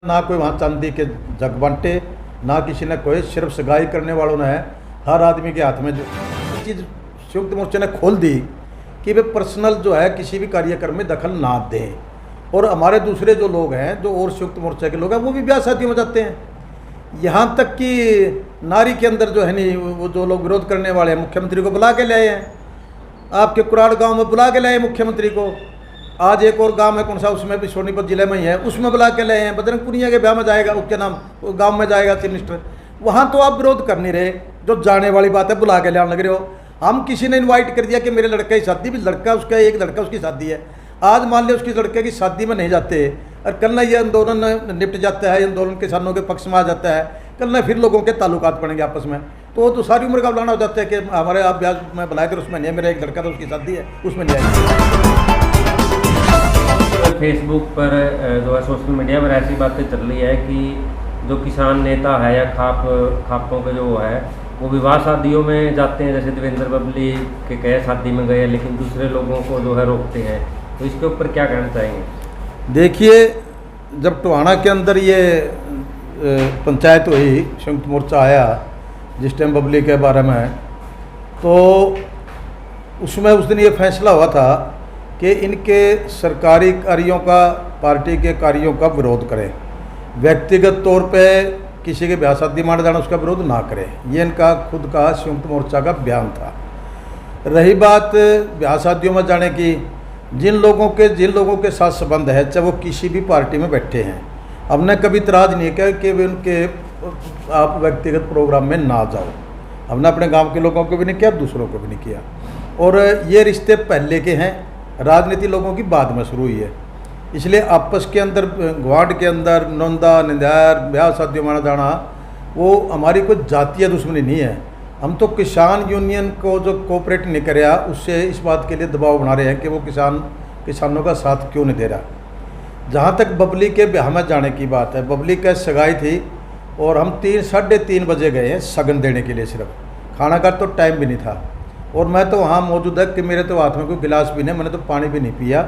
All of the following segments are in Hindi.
ना कोई वहाँ चांदी के जग बांटे, ना किसी ने कोई, सिर्फ सगाई करने वालों ने है हर आदमी के हाथ में जो चीज़ संयुक्त मोर्चे ने खोल दी कि वे पर्सनल जो है किसी भी कार्यक्रम में दखल ना दें। और हमारे दूसरे जो लोग हैं, जो और संयुक्त मोर्चे के लोग हैं, वो भी ब्याह शादियों में जाते हैं। यहाँ तक कि नारी के अंदर जो है नहीं, वो जो लोग विरोध करने वाले हैं, मुख्यमंत्री को बुला के ले आए हैं। आपके कुराड़ गांव में बुला के लाए मुख्यमंत्री को। आज एक और गांव है, कौन सा, उसमें भी सोनीपत जिले में ही है, उसमें बुला के लाए हैं। बजरंग पुनिया के ब्याह में जाएगा, उसके नाम गांव में जाएगा चीफ मिनिस्टर। वहाँ तो आप विरोध कर नहीं रहे, जो जाने वाली बात है बुला के लाने लग रहे हो। हम किसी ने इन्वाइट कर दिया कि मेरे लड़के की शादी, भी लड़का उसका, एक लड़का उसकी शादी है। आज मान लिया उसकी लड़के की शादी में नहीं जाते और कल ना ये आंदोलन निपट जाता है, आंदोलन किसानों के पक्ष में आ जाता है, कल ना फिर लोगों के ताल्लुकात बनेंगे आपस में, तो वो तो सारी उम्र का बुलाना हो जाता है कि हमारे आप ब्याह में बुलाए थे, उसमें नहीं, मेरा एक लड़का था उसकी शादी है, उसमें नहीं आएगी। फेसबुक पर जो है सोशल मीडिया पर ऐसी बातें चल रही है कि जो किसान नेता है या खापों के जो है वो विवाह शादियों में जाते हैं, जैसे देवेंद्र बबली के कहे शादी में गए, लेकिन दूसरे लोगों को जो है रोकते हैं, तो इसके ऊपर क्या कहना चाहेंगे? देखिए, जब टोहाना के अंदर ये पंचायत हुई, संयुक्त मोर्चा आया जिस टाइम बबली के बारे में, तो उसमें उस दिन ये फैसला हुआ था कि इनके सरकारी कार्यों का, पार्टी के कार्यों का विरोध करें, व्यक्तिगत तौर पे किसी के ब्याह शादी मान जाना उसका विरोध ना करें। ये इनका खुद का संयुक्त मोर्चा का बयान था। रही बात ब्याह शादियों में जाने की, जिन लोगों के साथ संबंध है, चाहे वो किसी भी पार्टी में बैठे हैं, हमने कभी इतराज़ नहीं किया कि वे उनके आप व्यक्तिगत प्रोग्राम में ना जाओ। हमने अपने गांव के लोगों को भी नहीं किया, दूसरों को भी नहीं किया। और ये रिश्ते पहले के हैं, राजनीति लोगों की बाद में शुरू हुई है। इसलिए आपस के अंदर, ग्वाड के अंदर नौंदा निंदार ब्याह शादियों माना जाना, वो हमारी कोई जातीय दुश्मनी नहीं है। हम तो किसान यूनियन को जो कोऑपरेट नहीं कर रहा, उससे इस बात के लिए दबाव बना रहे हैं कि वो किसानों का साथ क्यों नहीं दे रहा। जहाँ तक बबली के ब्याह में जाने की बात है, बबली का सगाई थी और हम 3-3:30 बजे गए हैं सगन देने के लिए। सिर्फ खाना का तो टाइम भी नहीं था और मैं तो वहाँ मौजूद है कि मेरे तो हाथ में कोई गिलास भी नहीं, मैंने तो पानी भी नहीं पिया।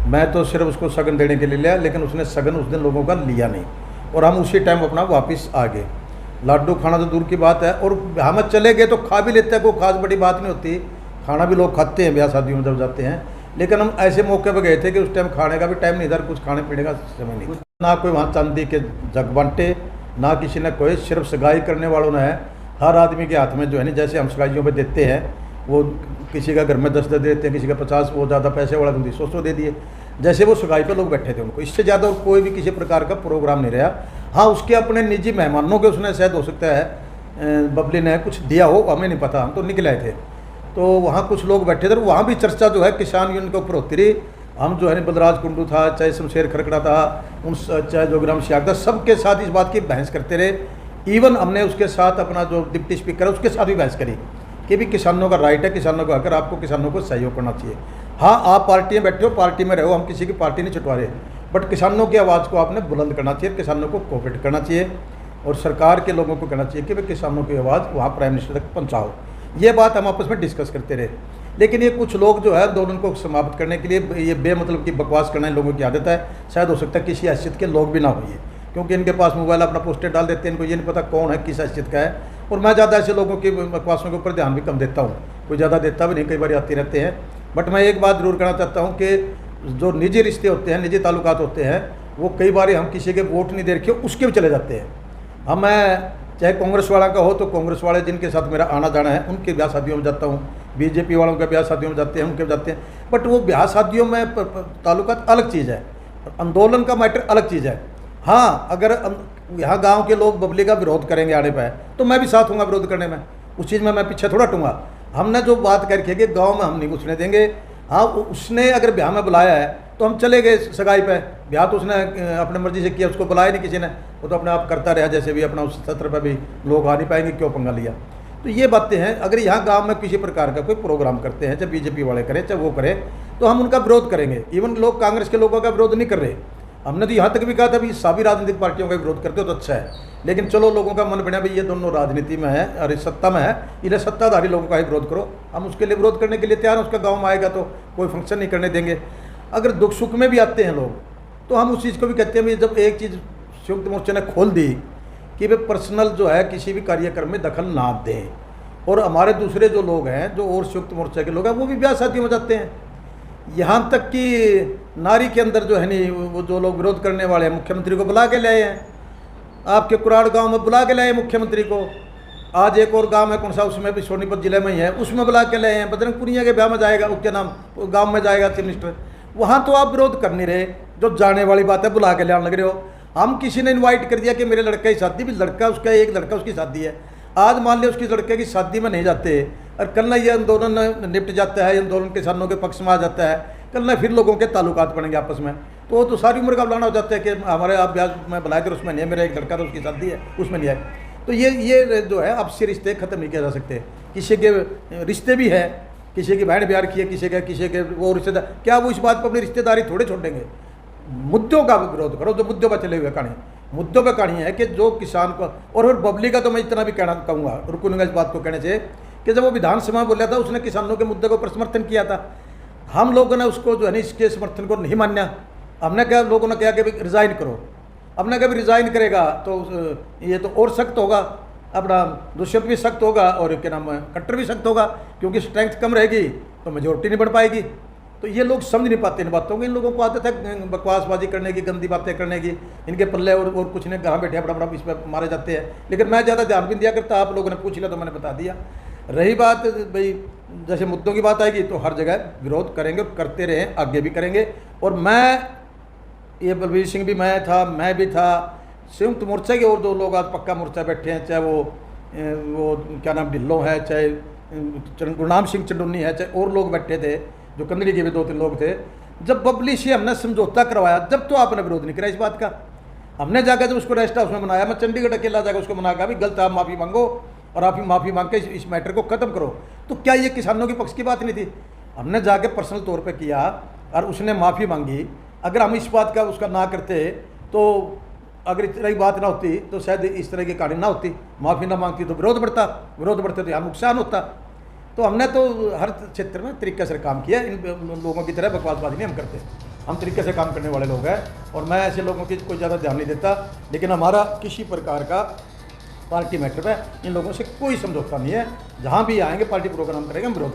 मैं तो सिर्फ उसको सगन देने के लिए लिया, लेकिन उसने सगन उस दिन लोगों का लिया नहीं और हम उसी टाइम अपना वापस आ गए। लाडू खाना तो दूर की बात है, और ब्याह में चले गए तो खा भी लेते हैं, कोई खास बड़ी बात नहीं होती। खाना भी लोग खाते हैं ब्याह शादियों में जब जाते हैं, लेकिन हम ऐसे मौके पर गए थे कि उस टाइम खाने का भी टाइम नहीं था, कुछ खाने पीने का समय नहीं। ना कोई वहाँ चांदी के जग बांटे, ना किसी ने कोई, सिर्फ सगाई करने वालों ने है हर आदमी के हाथ में जो है नहीं, जैसे हम सगाइयों पर देते हैं, वो किसी का घर में 10 दे देते हैं, किसी का 50, वो ज़्यादा पैसे वाला 100 दे दिए, जैसे वो सगाई पे लोग बैठे थे उनको। इससे ज़्यादा कोई भी किसी प्रकार का प्रोग्राम नहीं रहा। हाँ, उसके अपने निजी मेहमानों के उसने शायद हो सकता है बबली ने कुछ दिया हो, हमें नहीं पता, हम तो निकले आए थे। तो वहाँ कुछ लोग बैठे थे, वहाँ भी चर्चा जो है किसान यूनियन के ऊपर होती रही। हम जो है बलराज कुंडू था, चाहे शमशेर खरकड़ा था, चाहे जोगराम सियाग था, सबके साथ इस बात की बहस करते रहे। इवन हमने उसके साथ अपना जो डिप्टी स्पीकर है उसके साथ भी बहस करी कि भी किसानों का राइट है, किसानों का अगर आपको किसानों को सहयोग करना चाहिए। हाँ, आप पार्टी में बैठे हो, पार्टी में रहो, हम किसी की पार्टी नहीं छुटवा रहे, बट किसानों की आवाज़ को आपने बुलंद करना चाहिए, किसानों को कोऑपरेट करना चाहिए और सरकार के लोगों को कहना चाहिए कि वे किसानों की आवाज़ वहाँ प्राइम मिनिस्टर तक पहुँचाओ। ये बात हम आपस में डिस्कस करते रहे। लेकिन ये कुछ लोग जो है आंदोलन को समाप्त करने के लिए ये बेमतलब की बकवास करना इन लोगों की आदत है। शायद हो सकता है किसी हैसियत के लोग भी ना हुए, क्योंकि इनके पास मोबाइल अपना पोस्टर डाल देते हैं, इनको ये नहीं पता कौन है, किस हैसियत का है। और मैं ज़्यादा ऐसे लोगों की बकवासों के ऊपर ध्यान भी कम देता हूँ, कोई ज़्यादा देता भी नहीं, कई बार आते रहते हैं। बट मैं एक बात जरूर कहना चाहता हूँ कि जो निजी रिश्ते होते हैं, निजी ताल्लुकात होते हैं, वो कई बार हम किसी के वोट नहीं दे रखे उसके भी चले जाते हैं। हम मैं चाहे कांग्रेस वाला का हो तो कांग्रेस वाले जिनके साथ मेरा आना जाना है उनके ब्याह शादियों में जाता हूँ, बीजेपी वालों के ब्याह शादियों में जाते हैं, उनके जाते हैं। बट वो ब्याह शादियों में ताल्लुकात अलग चीज़ है, आंदोलन का मैटर अलग चीज़ है। हाँ, अगर यहाँ गांव के लोग बबली का विरोध करेंगे आने पर तो मैं भी साथ हूँगा विरोध करने में, उस चीज़ में मैं पीछे थोड़ा हटूँगा। हमने जो बात करके कि गांव में हम नहीं घुसने देंगे। हाँ, उसने अगर ब्याह में बुलाया है तो हम चले गए सगाई पे। ब्याह तो उसने अपने मर्जी से किया, उसको बुलाया नहीं किसी ने, वो तो अपने आप करता रहा जैसे भी अपना। उस सत्र पर भी लोग आ नहीं पाएंगे, क्यों पंगा लिया। तो ये बातें हैं। अगर यहाँ गांव में किसी प्रकार का कोई प्रोग्राम करते हैं, चाहे बीजेपी वाले करें चाहे वो करें, तो हम उनका विरोध करेंगे। इवन लोग कांग्रेस के लोगों का विरोध नहीं कर रहे। हमने तो यहाँ तक भी कहा था भी सभी राजनीतिक पार्टियों का विरोध करते हो तो अच्छा है, लेकिन चलो लोगों का मन बना भाई ये दोनों राजनीति में है और सत्ता में है, इन्हें सत्ताधारी लोगों का ही विरोध करो। हम उसके लिए विरोध करने के लिए तैयार हैं। उसका गाँव में आएगा तो कोई फंक्शन नहीं करने देंगे। अगर दुख सुख में भी आते हैं लोग तो हम उस चीज़ को भी कहते हैं भाई जब एक चीज़ संयुक्त मोर्चे ने खोल दी कि वे पर्सनल जो है किसी भी कार्यक्रम में दखल ना दें, और हमारे दूसरे जो लोग हैं जो और संयुक्त मोर्चे के लोग हैं वो भी ब्याह शादियों में जाते हैं। यहाँ तक कि नारी के अंदर जो है नहीं, वो जो लोग विरोध करने वाले हैं मुख्यमंत्री को बुला के ले आए हैं, आपके कुराड़ गांव में बुला के लाए मुख्यमंत्री को। आज एक और गांव है कौन सा, उसमें भी सोनीपत जिले में ही है, उसमें बुला के लाए हैं। बजरंग पुनिया के ब्याह में जाएगा, उसके नाम गांव में जाएगा चीफ मिनिस्टर, वहाँ तो आप विरोध कर नहीं रहे। जो जाने वाली बात है बुला के लाने लग रहे हो। हम किसी ने इन्वाइट कर दिया कि मेरे लड़के की शादी, भी लड़का उसका, एक लड़का उसकी शादी है, आज मान लिया उसकी लड़के की शादी में नहीं जाते और कल ना ये आंदोलन निपट जाता है, आंदोलन किसानों के पक्ष में आ जाता है, कल ना फिर लोगों के ताल्लुकात बनेंगे आपस में, तो वो तो सारी उम्र का बुलाना हो जाता है कि हमारे आप ब्याह में बुलाए थे उसमें नहीं है, मेरा एक लड़का तो उसकी शादी है उसमें नहीं है। तो ये जो है आपसी रिश्ते ख़त्म नहीं किए जा सकते। किसी के रिश्ते भी है, किसी की बहन प्यार की है, किसी के वो रिश्तेदार, क्या वो इस बात पर अपनी रिश्तेदारी थोड़े छोड़ देंगे। मुद्दों का विरोध करो, जो मुद्दों पर चले हुए कहानी, मुद्दों पर कहानी है कि जो किसान को, और पब्लिक का तो मैं इतना भी कहूँगा, रुकूंगा इस बात को कहने से कि जब वो विधानसभा में बोला था उसने किसानों के मुद्दे को समर्थन किया था, हम लोगों ने उसको जो है इसके समर्थन को नहीं मान्या। हमने क्या, लोगों ने कहा कि रिज़ाइन करो, हमने कभी रिज़ाइन करेगा तो ये तो और सख्त होगा, अपना दुष्यंत भी सख्त होगा और क्या नाम है कट्टर भी सख्त होगा, क्योंकि स्ट्रेंथ कम रहेगी तो मेजोरिटी नहीं बन पाएगी। तो ये लोग समझ नहीं पाते इन बातों को। इन लोगों को आदत है बकवासबाजी करने की, गंदी बातें करने की, इनके पल्ले और कुछ नहीं, कहाँ बैठे बड़ा इस पर मारे जाते हैं। लेकिन मैं ज़्यादा ध्यान भी दिया करता, आप लोगों ने पूछ लिया तो मैंने बता दिया। रही बात भाई जैसे मुद्दों की बात आएगी तो हर जगह विरोध करेंगे और करते रहें, आगे भी करेंगे। और मैं, ये बलबीर सिंह भी मैं भी था, संयुक्त मोर्चा के और दो लोग आज पक्का मोर्चा बैठे हैं, चाहे वो क्या नाम ढिल्लों है, चाहे गुरनाम सिंह चंडूनी है, चाहे और लोग बैठे थे जो कंदड़ी के भी 2-3 लोग थे। जब बबली से हमने समझौता करवाया जब तो आपने विरोध नहीं करा इस बात का। हमने जाकर जब उसको रेस्ट हाउस में मनाया, मैं चंडीगढ़ अकेला जाकर उसको मना कर भी गलत, आप माफ़ी मांगो और आप ही माफ़ी मांग के इस मैटर को ख़त्म करो। तो क्या ये किसानों के पक्ष की बात नहीं थी? हमने जाके पर्सनल तौर पे किया और उसने माफ़ी मांगी। अगर हम इस बात का उसका ना करते, तो अगर इस तरह की बात ना होती तो शायद इस तरह की कहानी ना होती। माफ़ी ना मांगती तो विरोध बढ़ते तो यहाँ नुकसान होता। तो हमने तो हर क्षेत्र में तरीके से काम किया। इन लोगों की तरह बकवासबाजी नहीं हम करते, हम तरीके से काम करने वाले लोग हैं और मैं ऐसे लोगों की कोई ज़्यादा ध्यान नहीं देता। लेकिन हमारा किसी प्रकार का पार्टी मैटर पे इन लोगों से कोई समझौता नहीं है। जहाँ भी आएंगे पार्टी प्रोग्राम करेंगे, हम विरोध